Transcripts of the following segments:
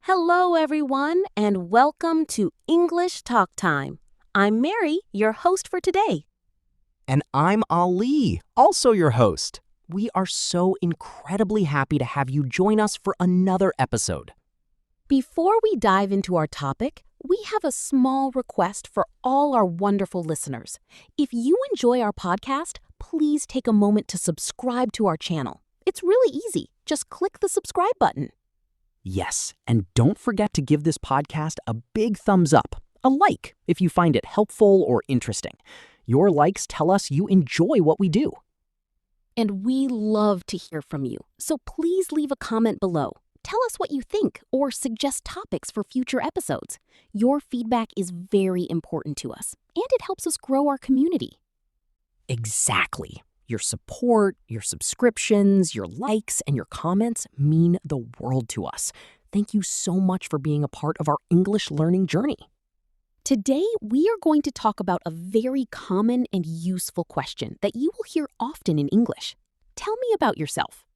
Hello, everyone, and welcome to English Talk Time. I'm Mary, your host for today. And I'm Ali, also your host. We are so incredibly happy to have you join us for another episode. Before we dive into our topic, we have a small request for all our wonderful listeners. If you enjoy our podcast, please take a moment to subscribe to our channel. It's really easy. Just click the subscribe button. Yes, and don't forget to give this podcast a big thumbs up, a like, if you find it helpful or interesting. Your likes tell us you enjoy what we do. And we love to hear from you, so please leave a comment below. Tell us what you think or suggest topics for future episodes. Your feedback is very important to us, and it helps us grow our community. Exactly. Your support, your subscriptions, your likes, and your comments mean the world to us. Thank you so much for being a part of our English learning journey. Today, we are going to talk about a very common and useful question that you will hear often in English. Tell me about yourself.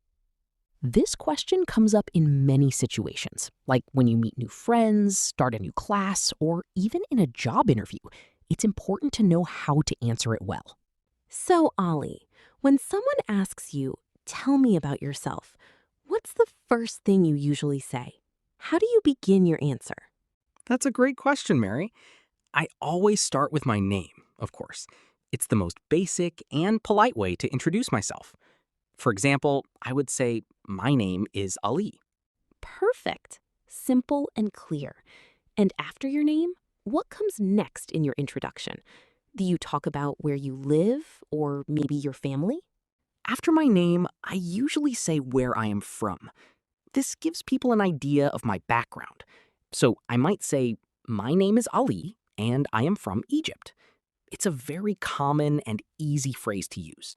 This question comes up in many situations, like when you meet new friends, start a new class, or even in a job interview. It's important to know how to answer it well. So, Ali, when someone asks you, tell me about yourself, what's the first thing you usually say? How do you begin your answer? That's a great question, Mary. I always start with my name, of course. It's the most basic and polite way to introduce myself. For example, I would say, my name is Ali. Perfect. Simple and clear. And after your name, what comes next in your introduction? Do you talk about where you live or maybe your family? After my name, I usually say where I am from. This gives people an idea of my background. So I might say, my name is Ali, and I am from Egypt. It's a very common and easy phrase to use.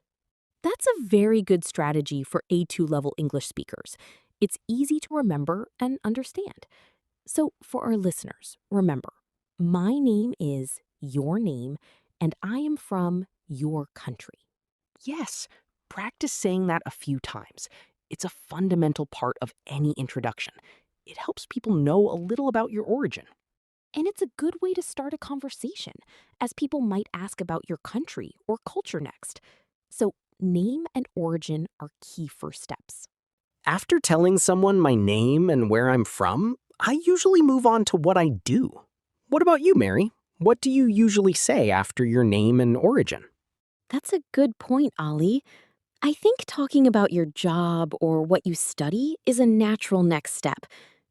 That's a very good strategy for A2 level English speakers. It's easy to remember and understand. So for our listeners, remember, my name is your name, and I am from your country. Yes, practice saying that a few times. It's a fundamental part of any introduction. It helps people know a little about your origin. And it's a good way to start a conversation, as people might ask about your country or culture next. So name and origin are key first steps. After telling someone my name and where I'm from, I usually move on to what I do. What about you, Mary? What do you usually say after your name and origin? That's a good point, Ali. I think talking about your job or what you study is a natural next step.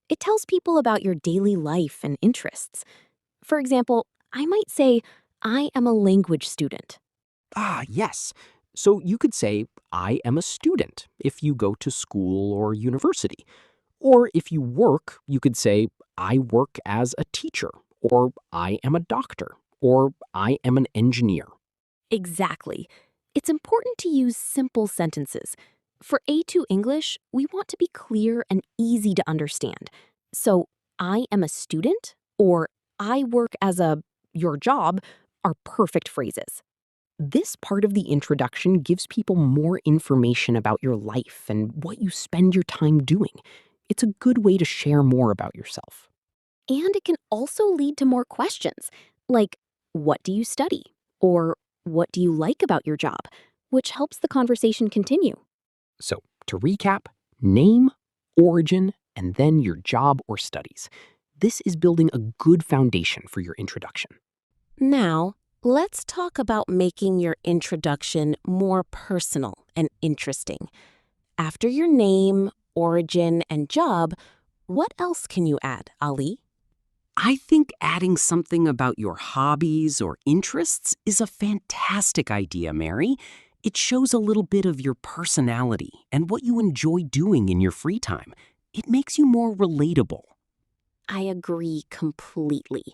It tells people about your daily life and interests. For example, I might say, I am a language student. Ah, yes. So you could say, I am a student if you go to school or university. Or if you work, you could say, I work as a teacher, or I am a doctor, or I am an engineer. Exactly. It's important to use simple sentences. For A2 English, we want to be clear and easy to understand. So, I am a student or I work as your job are perfect phrases. This part of the introduction gives people more information about your life and what you spend your time doing. It's a good way to share more about yourself. And it can also lead to more questions, like, what do you study? Or what do you like about your job? Which helps the conversation continue. So, to recap, name, origin, and then your job or studies. This is building a good foundation for your introduction. Now, let's talk about making your introduction more personal and interesting. After your name, origin, and job, what else can you add, Ali? I think adding something about your hobbies or interests is a fantastic idea, Mary. It shows a little bit of your personality and what you enjoy doing in your free time. It makes you more relatable. I agree completely.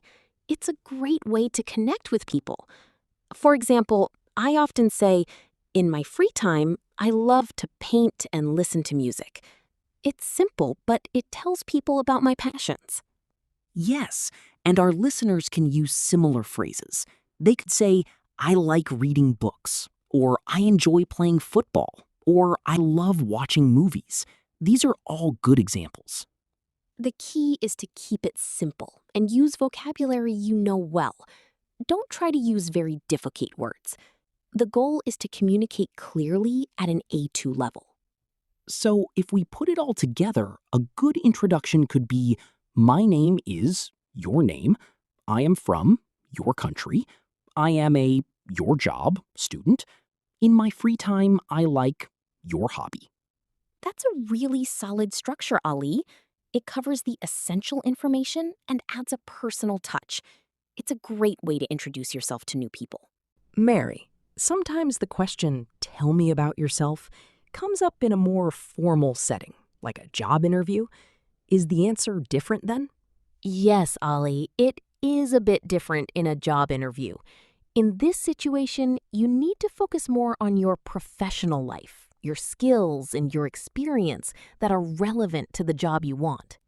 It's a great way to connect with people. For example, I often say, in my free time, I love to paint and listen to music. It's simple, but it tells people about my passions. Yes, and our listeners can use similar phrases. They could say, I like reading books, or I enjoy playing football, or I love watching movies. These are all good examples. The key is to keep it simple and use vocabulary you know well. Don't try to use very difficult words. The goal is to communicate clearly at an A2 level. So, if we put it all together, a good introduction could be, my name is your name, I am from your country, I am a your job student, in my free time, I like your hobby. That's a really solid structure, Ali. It covers the essential information and adds a personal touch. It's a great way to introduce yourself to new people. Mary, sometimes the question, tell me about yourself, comes up in a more formal setting, like a job interview. Is the answer different then? Yes, Ali, it is a bit different in a job interview. In this situation, you need to focus more on your professional life, your skills, and your experience that are relevant to the job you want.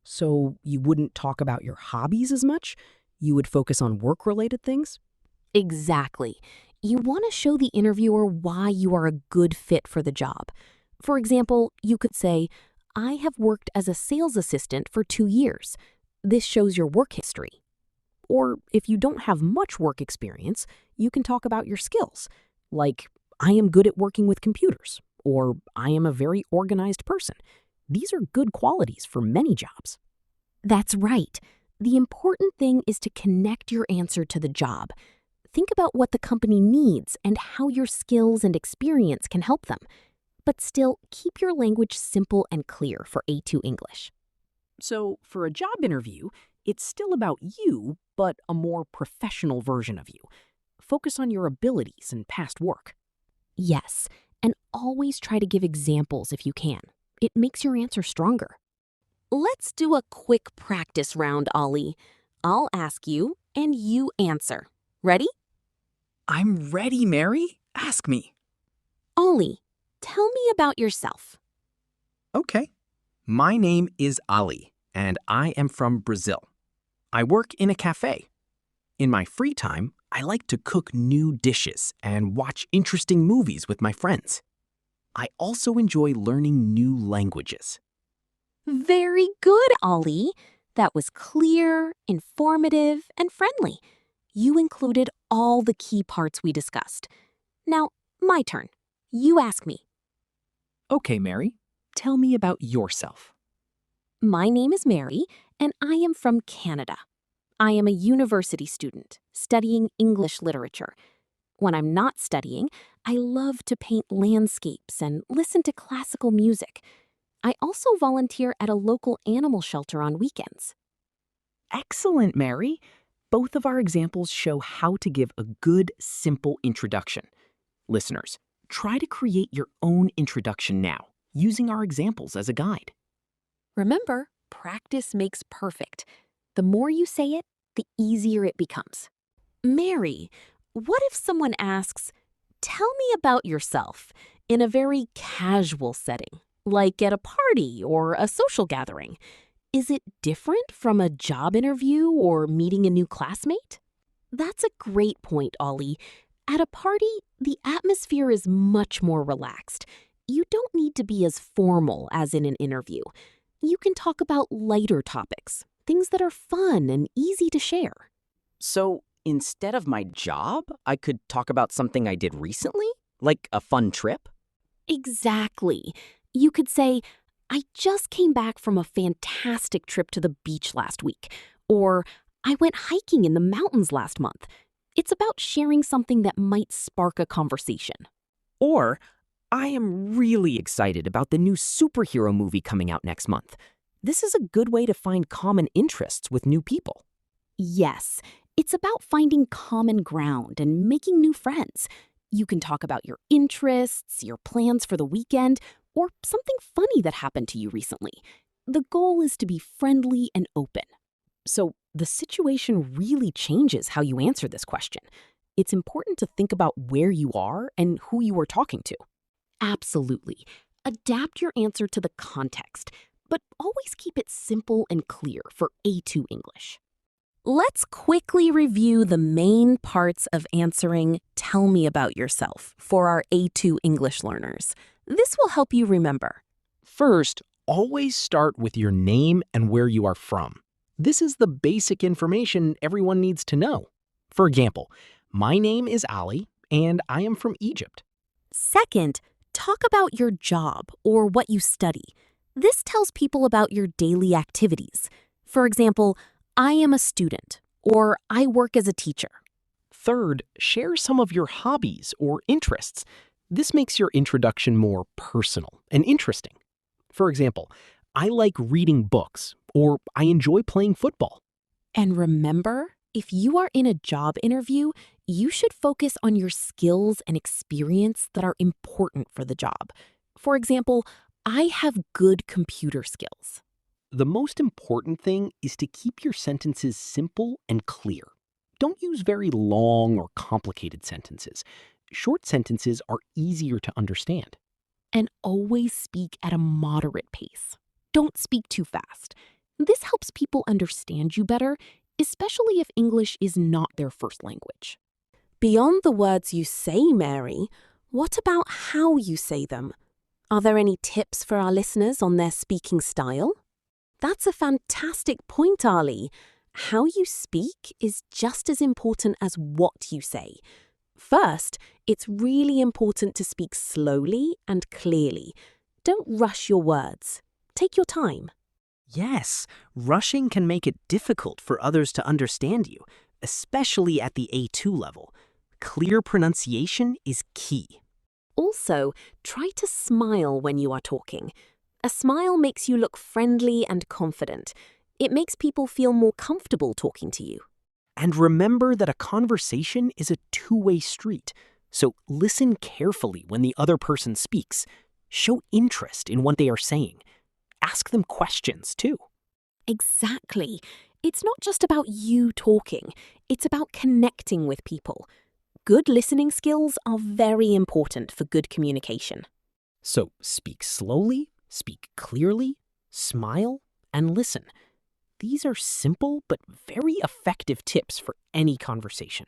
So you wouldn't talk about your hobbies as much? You would focus on work-related things? Exactly. You want to show the interviewer why you are a good fit for the job. For example, you could say, I have worked as a sales assistant for 2 years. This shows your work history. Or if you don't have much work experience, you can talk about your skills, like, I am good at working with computers, or I am a very organized person. These are good qualities for many jobs. That's right. The important thing is to connect your answer to the job. Think about what the company needs and how your skills and experience can help them. But still, keep your language simple and clear for A2 English. So, for a job interview, it's still about you, but a more professional version of you. Focus on your abilities and past work. Yes, and always try to give examples if you can. It makes your answer stronger. Let's do a quick practice round, Ollie. I'll ask you, and you answer. Ready? I'm ready, Mary. Ask me. Ollie, tell me about yourself. Okay. My name is Ali, and I am from Brazil. I work in a cafe. In my free time, I like to cook new dishes and watch interesting movies with my friends. I also enjoy learning new languages. Very good, Ollie. That was clear, informative, and friendly. You included all the key parts we discussed. Now, my turn. You ask me. Okay, Mary, tell me about yourself. My name is Mary, and I am from Canada. I am a university student studying English literature. When I'm not studying, I love to paint landscapes and listen to classical music. I also volunteer at a local animal shelter on weekends. Excellent, Mary. Both of our examples show how to give a good, simple introduction. Listeners, try to create your own introduction now, using our examples as a guide. Remember, practice makes perfect. The more you say it, the easier it becomes. Mary, what if someone asks, tell me about yourself, in a very casual setting, like at a party or a social gathering? Is it different from a job interview or meeting a new classmate? That's a great point, Ollie. At a party, the atmosphere is much more relaxed. You don't need to be as formal as in an interview. You can talk about lighter topics, things that are fun and easy to share. So, instead of my job, I could talk about something I did recently, like a fun trip? Exactly. You could say, I just came back from a fantastic trip to the beach last week, or I went hiking in the mountains last month. It's about sharing something that might spark a conversation. Or, I am really excited about the new superhero movie coming out next month. This is a good way to find common interests with new people. Yes, it's about finding common ground and making new friends. You can talk about your interests, your plans for the weekend, or something funny that happened to you recently. The goal is to be friendly and open. So, the situation really changes how you answer this question. It's important to think about where you are and who you are talking to. Absolutely. Adapt your answer to the context, but always keep it simple and clear for A2 English. Let's quickly review the main parts of answering "Tell me about yourself" for our A2 English learners. This will help you remember. First, Always start with your name and where you are from. This is the basic information everyone needs to know. For example, my name is Ali, and I am from Egypt. Second, talk about your job or what you study. This tells people about your daily activities. For example, I am a student, or I work as a teacher. Third, share some of your hobbies or interests. This makes your introduction more personal and interesting. For example, I like reading books, or I enjoy playing football. And remember, if you are in a job interview, you should focus on your skills and experience that are important for the job. For example, I have good computer skills. The most important thing is to keep your sentences simple and clear. Don't use very long or complicated sentences. Short sentences are easier to understand. And always speak at a moderate pace. Don't speak too fast. This helps people understand you better, especially if English is not their first language. Beyond the words you say, Mary, what about how you say them? Are there any tips for our listeners on their speaking style? That's a fantastic point, Ali. How you speak is just as important as what you say. First, it's really important to speak slowly and clearly. Don't rush your words. Take your time. Yes, rushing can make it difficult for others to understand you, especially at the A2 level. Clear pronunciation is key. Also, try to smile when you are talking. A smile makes you look friendly and confident. It makes people feel more comfortable talking to you. And remember that a conversation is a two-way street, so listen carefully when the other person speaks. Show interest in what they are saying. Ask them questions, too. Exactly. It's not just about you talking. It's about connecting with people. Good listening skills are very important for good communication. So speak slowly, speak clearly, smile, and listen. These are simple but very effective tips for any conversation.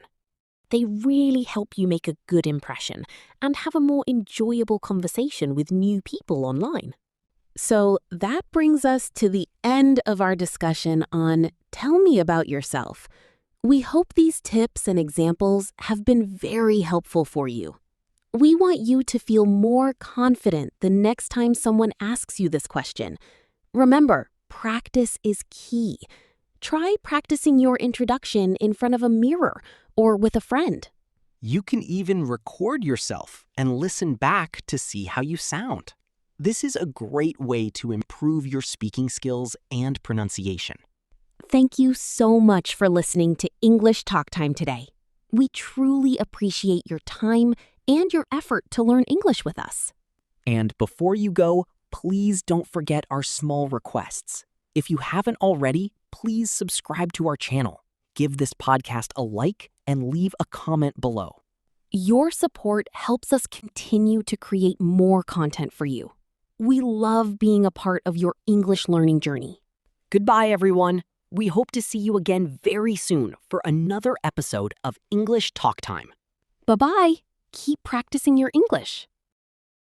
They really help you make a good impression and have a more enjoyable conversation with new people online. So that brings us to the end of our discussion on Tell Me About Yourself. We hope these tips and examples have been very helpful for you. We want you to feel more confident the next time someone asks you this question. Remember, practice is key. Try practicing your introduction in front of a mirror or with a friend. You can even record yourself and listen back to see how you sound. This is a great way to improve your speaking skills and pronunciation. Thank you so much for listening to English Talk Time today. We truly appreciate your time and your effort to learn English with us. And before you go, please don't forget our small requests. If you haven't already, please subscribe to our channel, give this podcast a like, and leave a comment below. Your support helps us continue to create more content for you. We love being a part of your English learning journey. Goodbye, everyone. We hope to see you again very soon for another episode of English Talk Time. Bye-bye. Keep practicing your English.